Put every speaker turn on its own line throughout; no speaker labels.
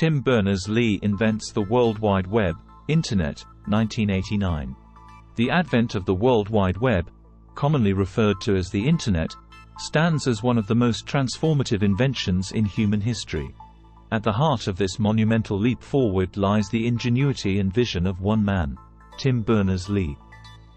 Tim Berners-Lee invents the World Wide Web, Internet, 1989. The advent of the World Wide Web, commonly referred to as the Internet, stands as one of the most transformative inventions in human history. At the heart of this monumental leap forward lies the ingenuity and vision of one man, Tim Berners-Lee.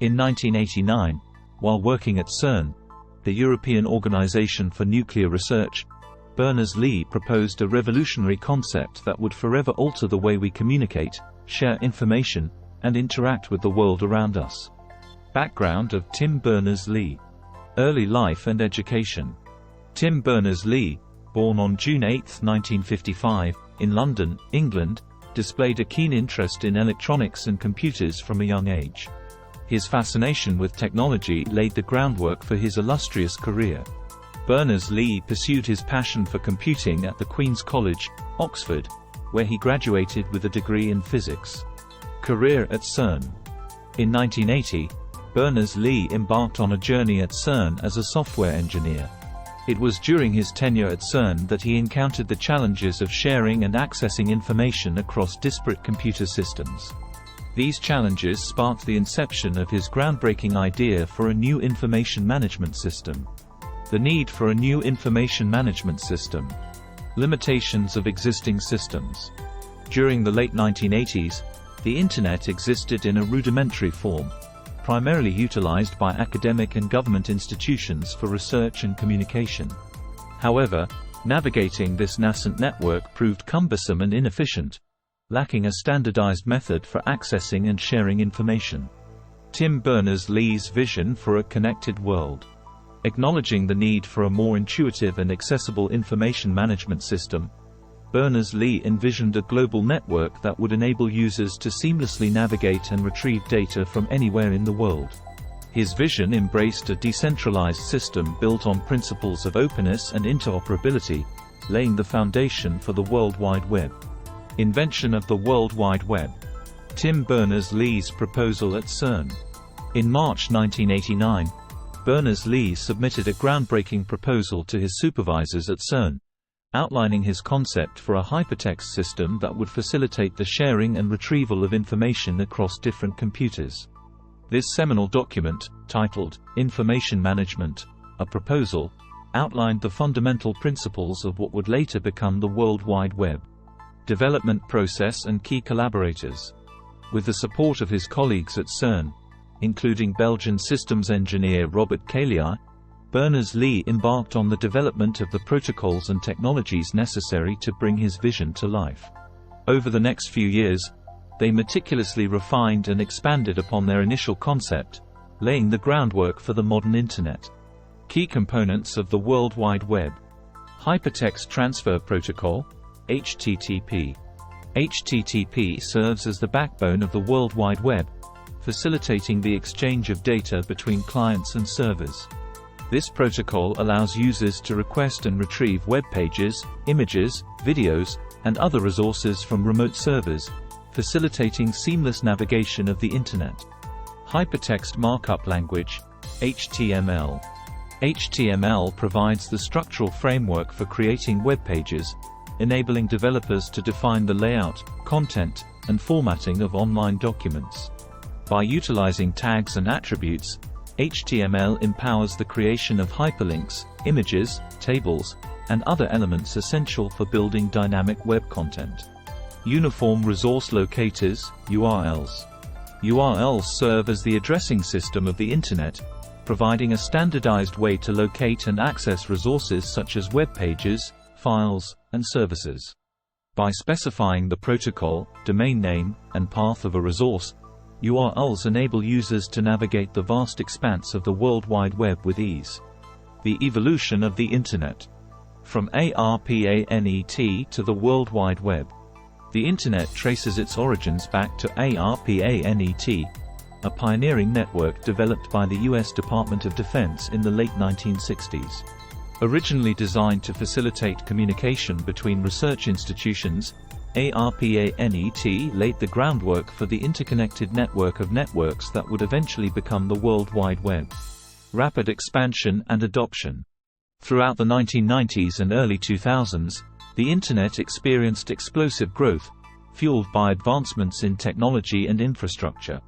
In 1989, while working at CERN, the European Organization for Nuclear Research, Berners-Lee proposed a revolutionary concept that would forever alter the way we communicate, share information, and interact with the world around us. Background of Tim Berners-Lee. Early life and education. Tim Berners-Lee, born on June 8, 1955, in London, England, displayed a keen interest in electronics and computers from a young age. His fascination with technology laid the groundwork for his illustrious career. Berners-Lee pursued his passion for computing at the Queen's College, Oxford, where he graduated with a degree in physics. Career at CERN. In 1980, Berners-Lee embarked on a journey at CERN as a software engineer. It was during his tenure at CERN that he encountered the challenges of sharing and accessing information across disparate computer systems. These challenges sparked the inception of his groundbreaking idea for a new information management system. The need for a new information management system. Limitations of existing systems. During the late 1980s, the Internet existed in a rudimentary form, primarily utilized by academic and government institutions for research and communication. However, navigating this nascent network proved cumbersome and inefficient, lacking a standardized method for accessing and sharing information. Tim Berners-Lee's vision for a connected world. Acknowledging the need for a more intuitive and accessible information management system, Berners-Lee envisioned a global network that would enable users to seamlessly navigate and retrieve data from anywhere in the world. His vision embraced a decentralized system built on principles of openness and interoperability, laying the foundation for the World Wide Web. Invention of the World Wide Web. Tim Berners-Lee's proposal at CERN. In March 1989, Berners-Lee submitted a groundbreaking proposal to his supervisors at CERN, outlining his concept for a hypertext system that would facilitate the sharing and retrieval of information across different computers. This seminal document, titled Information Management, a Proposal, outlined the fundamental principles of what would later become the World Wide Web. Development process and key collaborators. With the support of his colleagues at CERN, including Belgian systems engineer Robert Caillier, Berners-Lee embarked on the development of the protocols and technologies necessary to bring his vision to life. Over the next few years, they meticulously refined and expanded upon their initial concept, laying the groundwork for the modern Internet. Key components of the World Wide Web. Hypertext Transfer Protocol, HTTP. HTTP serves as the backbone of the World Wide Web, facilitating the exchange of data between clients and servers. This protocol allows users to request and retrieve web pages, images, videos, and other resources from remote servers, facilitating seamless navigation of the Internet. Hypertext Markup Language, HTML. HTML provides the structural framework for creating web pages, enabling developers to define the layout, content, and formatting of online documents. By utilizing tags and attributes, HTML empowers the creation of hyperlinks, images, tables, and other elements essential for building dynamic web content. Uniform Resource Locators, URLs. URLs serve as the addressing system of the Internet, providing a standardized way to locate and access resources such as web pages, files, and services. By specifying the protocol, domain name, and path of a resource, URLs enable users to navigate the vast expanse of the World Wide Web with ease. The evolution of the Internet. From ARPANET to the World Wide Web. The Internet traces its origins back to ARPANET, a pioneering network developed by the U.S. Department of Defense in the late 1960s. Originally designed to facilitate communication between research institutions, ARPANET laid the groundwork for the interconnected network of networks that would eventually become the World Wide Web. Rapid expansion and adoption. Throughout the 1990s and early 2000s, The Internet experienced explosive growth, fueled by advancements in technology and infrastructure.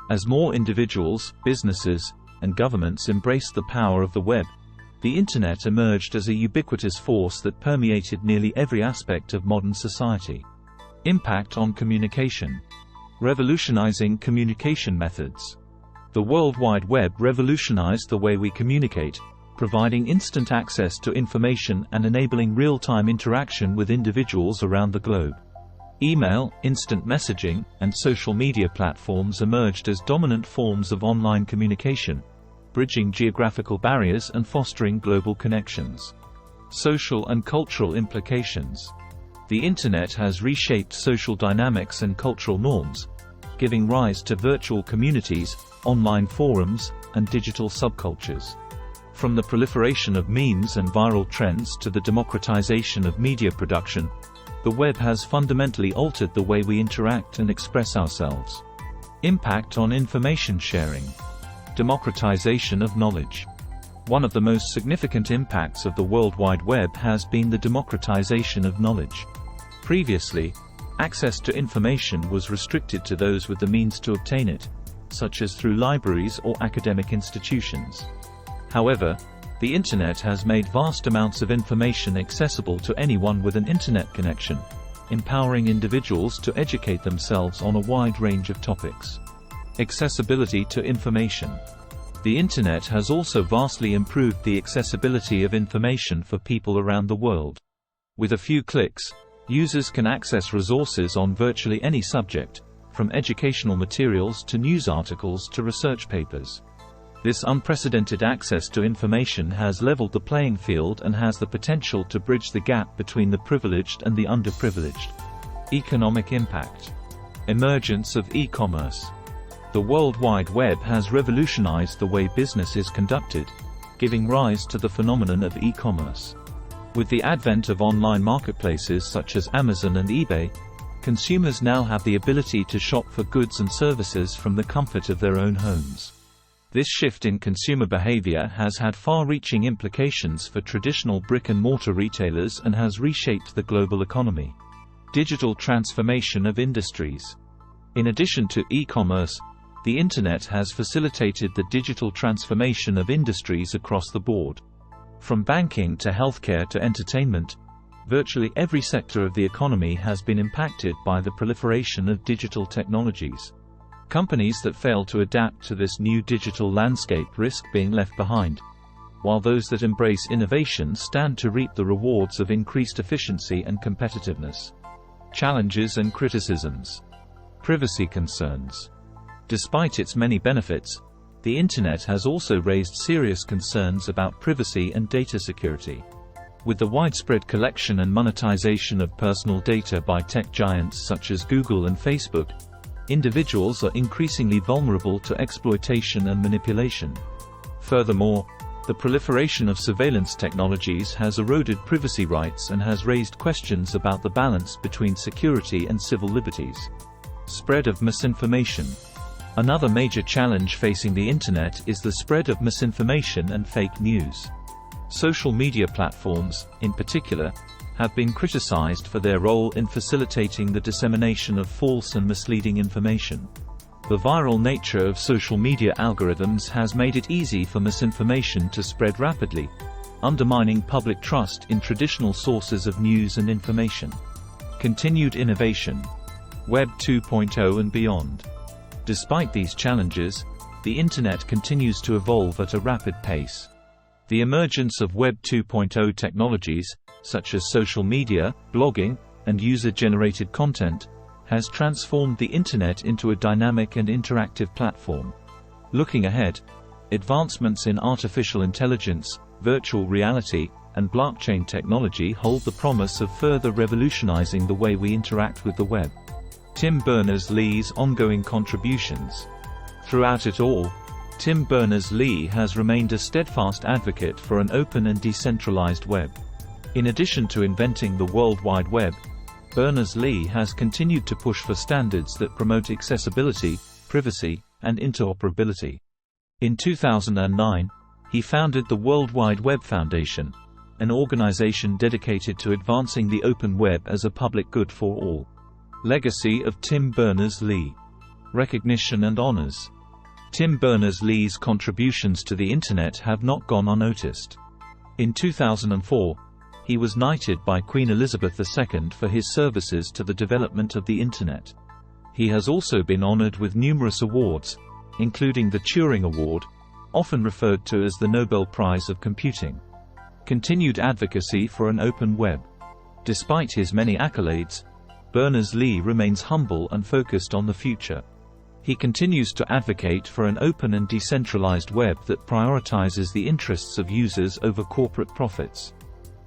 As more individuals, businesses, and governments embraced the power of the web, the Internet emerged as a ubiquitous force that permeated nearly every aspect of modern society. Impact on communication. Revolutionizing communication methods. The World Wide Web revolutionized the way we communicate, providing instant access to information and enabling real-time interaction with individuals around the globe. Email, instant messaging, and social media platforms emerged as dominant forms of online communication, bridging geographical barriers and fostering global connections. Social and cultural implications. The Internet has reshaped social dynamics and cultural norms, giving rise to virtual communities, online forums, and digital subcultures. From the proliferation of memes and viral trends to the democratization of media production, the web has fundamentally altered the way we interact and express ourselves. Impact on information sharing. Democratization of knowledge. One of the most significant impacts of the World Wide Web has been the democratization of knowledge. Previously, access to information was restricted to those with the means to obtain it, such as through libraries or academic institutions. However, the Internet has made vast amounts of information accessible to anyone with an Internet connection, empowering individuals to educate themselves on a wide range of topics. Accessibility to information. The Internet has also vastly improved the accessibility of information for people around the world. With a few clicks, users can access resources on virtually any subject, from educational materials to news articles to research papers. This unprecedented access to information has leveled the playing field and has the potential to bridge the gap between the privileged and the underprivileged. Economic impact. Emergence of e-commerce. The World Wide Web has revolutionized the way business is conducted, giving rise to the phenomenon of e-commerce. With the advent of online marketplaces such as Amazon and eBay, consumers now have the ability to shop for goods and services from the comfort of their own homes. This shift in consumer behavior has had far-reaching implications for traditional brick-and-mortar retailers and has reshaped the global economy. Digital transformation of industries. In addition to e-commerce, the Internet has facilitated the digital transformation of industries across the board. From banking to healthcare to entertainment, virtually every sector of the economy has been impacted by the proliferation of digital technologies. Companies that fail to adapt to this new digital landscape risk being left behind, while those that embrace innovation stand to reap the rewards of increased efficiency and competitiveness. Challenges and criticisms. Privacy concerns. Despite its many benefits, the Internet has also raised serious concerns about privacy and data security. With the widespread collection and monetization of personal data by tech giants such as Google and Facebook, individuals are increasingly vulnerable to exploitation and manipulation. Furthermore, the proliferation of surveillance technologies has eroded privacy rights and has raised questions about the balance between security and civil liberties. Spread of misinformation. Another major challenge facing the Internet is the spread of misinformation and fake news. Social media platforms, in particular, have been criticized for their role in facilitating the dissemination of false and misleading information. The viral nature of social media algorithms has made it easy for misinformation to spread rapidly, undermining public trust in traditional sources of news and information. Continued innovation. Web 2.0 and beyond. Despite these challenges, the Internet continues to evolve at a rapid pace. The emergence of Web 2.0 technologies, such as social media, blogging, and user-generated content, has transformed the Internet into a dynamic and interactive platform. Looking ahead, advancements in artificial intelligence, virtual reality, and blockchain technology hold the promise of further revolutionizing the way we interact with the web. Tim Berners-Lee's ongoing contributions. Throughout it all, Tim Berners-Lee has remained a steadfast advocate for an open and decentralized web. In addition to inventing the World Wide Web, Berners-Lee has continued to push for standards that promote accessibility, privacy, and interoperability. In 2009, he founded the World Wide Web Foundation, an organization dedicated to advancing the open web as a public good for all. Legacy of Tim Berners-Lee. Recognition and honors. Tim Berners-Lee's contributions to the Internet have not gone unnoticed. In 2004, he was knighted by Queen Elizabeth II for his services to the development of the Internet. He has also been honored with numerous awards, including the Turing Award, often referred to as the Nobel Prize of Computing. Continued advocacy for an open web. Despite his many accolades, Berners-Lee remains humble and focused on the future. He continues to advocate for an open and decentralized web that prioritizes the interests of users over corporate profits.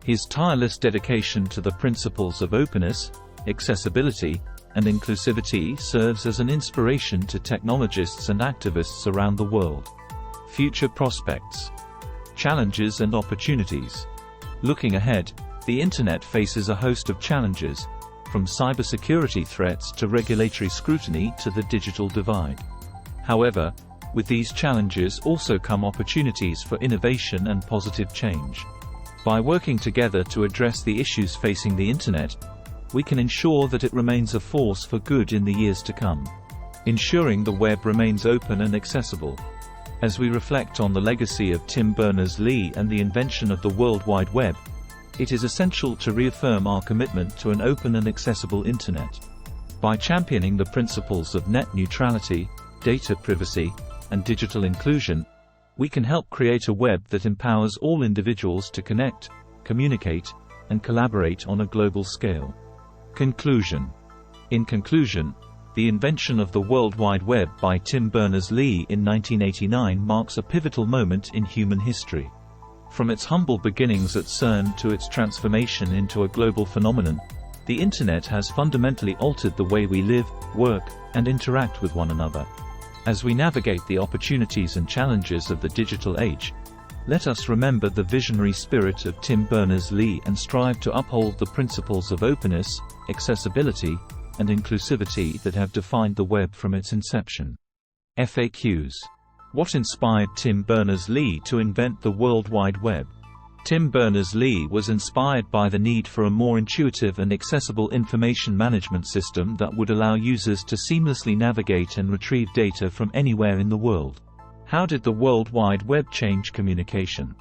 His tireless dedication to the principles of openness, accessibility, and inclusivity serves as an inspiration to technologists and activists around the world. Future prospects. Challenges and opportunities. Looking ahead, the Internet faces a host of challenges, from cybersecurity threats to regulatory scrutiny to the digital divide. However, with these challenges also come opportunities for innovation and positive change. By working together to address the issues facing the Internet, we can ensure that it remains a force for good in the years to come. Ensuring the web remains open and accessible. As we reflect on the legacy of Tim Berners-Lee and the invention of the World Wide Web, it is essential to reaffirm our commitment to an open and accessible Internet. By championing the principles of net neutrality, data privacy, and digital inclusion, we can help create a web that empowers all individuals to connect, communicate, and collaborate on a global scale. Conclusion. In conclusion, the invention of the World Wide Web by Tim Berners-Lee in 1989 marks a pivotal moment in human history. From its humble beginnings at CERN to its transformation into a global phenomenon, the Internet has fundamentally altered the way we live, work, and interact with one another. As we navigate the opportunities and challenges of the digital age, let us remember the visionary spirit of Tim Berners-Lee and strive to uphold the principles of openness, accessibility, and inclusivity that have defined the web from its inception. FAQs. What inspired Tim Berners-Lee to invent the World Wide Web? Tim Berners-Lee was inspired by the need for a more intuitive and accessible information management system that would allow users to seamlessly navigate and retrieve data from anywhere in the world. How did the World Wide Web change communication?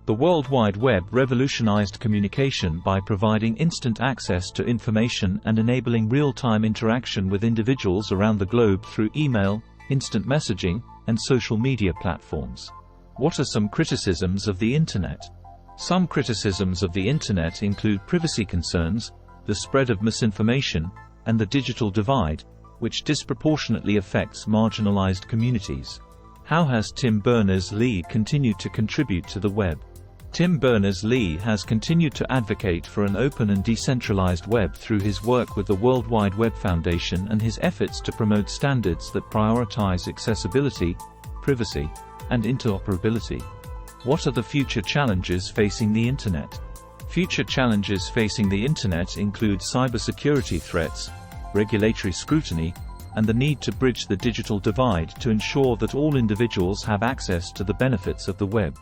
The World Wide Web revolutionized communication by providing instant access to information and enabling real-time interaction with individuals around the globe through email, instant messaging, and social media platforms. What are some criticisms of the Internet? Some criticisms of the Internet include privacy concerns, the spread of misinformation, and the digital divide, which disproportionately affects marginalized communities. How has Tim Berners-Lee continued to contribute to the web? Tim Berners-Lee has continued to advocate for an open and decentralized web through his work with the World Wide Web Foundation and his efforts to promote standards that prioritize accessibility, privacy, and interoperability. What are the future challenges facing the Internet? Future challenges facing the Internet include cybersecurity threats, regulatory scrutiny, and the need to bridge the digital divide to ensure that all individuals have access to the benefits of the web.